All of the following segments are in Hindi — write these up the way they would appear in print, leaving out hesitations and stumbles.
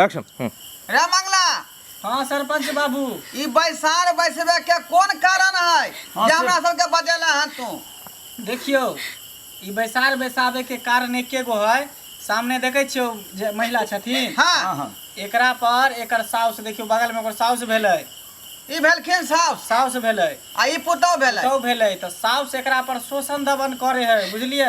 एक्शन। रे मंगला। हाँ सरपंच बाबू, ई बैसार बैसबे के कौन कारण है जे हमरा सबके बजेला है तू? देखियो ई बैसार बैसाबे के कारण एके गो है। सामने देखे छियो जे महिला छथिन, हाँ एकरा पर एकर साउस देखियो, बगल में ओकर साउस भेलै, ई भेलखिन साउस भेलै आ ई पुतौ भेलै। तो भेलै तो साउस एकरा पर शोषण दमन करे है, बुझलिए।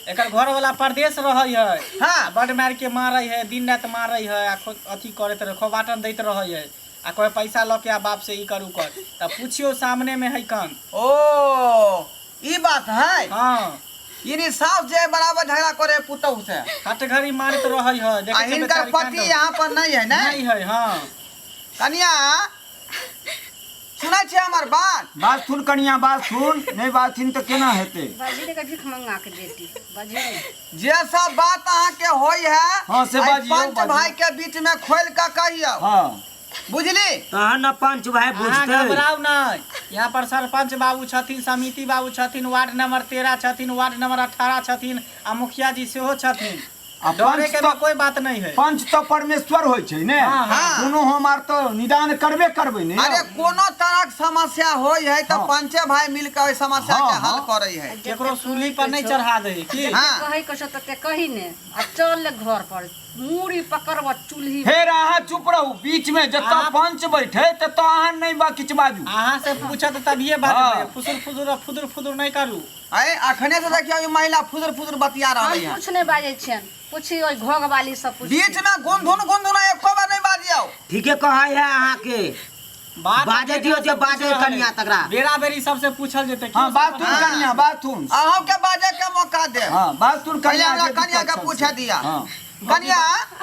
एकर घर वाला परदेश रहे है, हाँ। बड मार के मारे है, दिन रात मारे है, अथी करत रहे, खोबाटन दैत रहे है, आ कोई पैसा ल के आ बाप से ई करू कर, तब पूछियो सामने में है कन। ओ ई बात है। हाँ इनी सास जे बराबर झगड़ा करे पुतौ से, हट घड़ी मारत रहे है, आ देखे छै इनकर बेचारी पति कांड। यहाँ पर नहीं है ना? नहीं है। हाँ कन्या सुनै छै हमर बात सुन कनिया, बात सुन, नहीं बात सुन तो केना हेते? बाजी रे भीख मंगा के देती बाजी। जे सब बात अहाँ के होई है, हाँ, से आई बाजियो, पंच बाजियो। भाई के बीच में खोल के कहियो, हाँ बुझली? तहन न पंच भाई अहाँ बुझते। घबराउ नहीं, यहाँ पर सरपंच बाबू छथिन, समिति बाबू छथिन, वार्ड नंबर 13 छथिन, वार्ड नंबर 18 छथिन, आ मुखिया जी सेहो छथिन। आ डरे पंच के तो कोई बात नहीं है। पंच तो परमेश्वर होय छै ने। हाँ, हाँ। कोनो हमार तो निदान करबे करबे ने। अरे कोनो तरह के समस्या होई है तो हाँ। पंचे भाई मिलकर ओई समस्या हाँ, के हल हाँ। करे है। केकरो सूली पर नहीं चढ़ा दे की। हाँ। कही कसो तते कही ने आ चल ले घर पर मूड़ी पकड़ब चूल्ही फेर अहाँ चुप रहू, बीच में जत अहाँ- पंच बैठे त तो अहाँ नहीं बा किछ बाजू। अहाँ से पूछत तभिए बात हाँ। है, फुसुर फुसुर फुदुर फुदुर नहीं करू। अरे अखने से देखियो ई महिला फुदर फुदर बतिया हम रहली है। कुछ नहीं बाजे छन, पूछी ओइ घोग वाली सब पूछ। बीच में गुनधुन एको बार नहीं बाजियो। ठीके कहै है अहाँ के बात बाजे दियो जे बाजे कनिया तकरा। बेरा बेरी सबसे पूछल जेते। हाँ बात सुन हाँ। कनिया, बात सुन। अहों के बाजे के मौका दे। हाँ बात सुन पहले कनिया। हमरा के कन्या दिक्कत के सब पूछे से। दिया। हाँ कन्या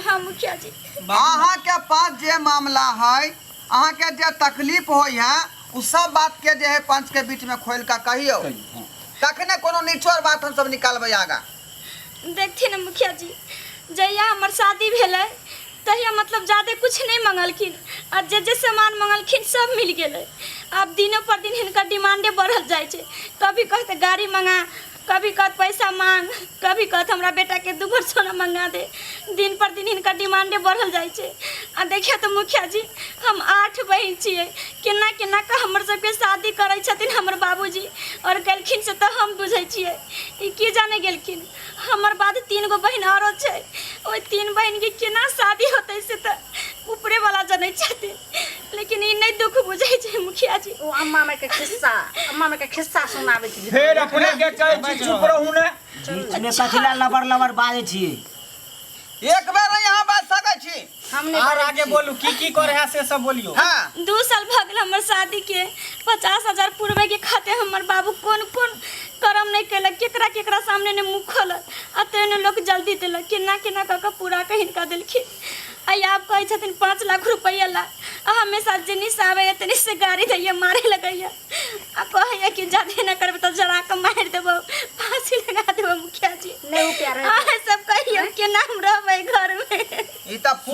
हाँ मुखिया जी, अहाँ के पास जे मामला है, अहाँ के जे तकलीफ होई है, उ सब बात के जे है पंच के बीच में खोल के कहियो, हाँ। तखने कोनो निचोड़ बात हम सब निकालबै आगा। देखती न मुखिया जी, जहिया हमार शादी भेलै तहिया मतलब ज्यादा कुछ नहीं मंगलखिन, आ जे सामान मंगलखिन सब मिल गेलै। अब दिनों पर दिन हिनकर डिमांडे बढ़ल जाइ छै, कभी कहते गाड़ी मंगा, कभी कहत पैसा मांग, कभी कहत हमरा बेटा के 2 भर सोना मंगा दे। दिन पर दिन हिनकर डिमांडे बढ़ल जाइ छै। आ देखिए तो मुखिया जी, हम 8 बहन छियै, केना केना के हमर सबके शादी करै छथिन हमर बाबूजी, और गेलखिन से तो हम बुझै छियै। ई की जाने गेलखिन, हमर बाद 3 गो बहन औरो छै, ओइ 3 बहन के केना शादी होतै से तो ऊपरे वाला जानै छथिन, लेकिन ई नहीं दुख बुझै छै मुखिया जी। ओ अम्मा में के खिस्सा सुनाबे छी। फेर अपने के कहै छी चुप रहू ने। बीच में कथिला लबर लबर बाजे छियै। एक बेर यहाँ बात सकै छी। हमने और आगे बोलू की करे है से सब बोलियो। हाँ 2 साल भऽ गेल हमर शादी के, 50,000 पूर्वे के खाते हमर बाबू कोन कोन करम नहीं केलक, केकरा केकरा सामने ने मुँह खोलल, आ तेने लोग जल्दी देलक, केना केना कऽ पूरा के हिनका देलखिन। आई आप कहै छथिन 5 लाख रुपया ला, आ हमेशा जिनिस आवे इतनी से गाड़ी दैया मारे लगैया, आ कहैया कि जादे न करबे तो जरा के मार देबो, फांसी लगा देबो मुखिया जी। नहीं प्यारे आ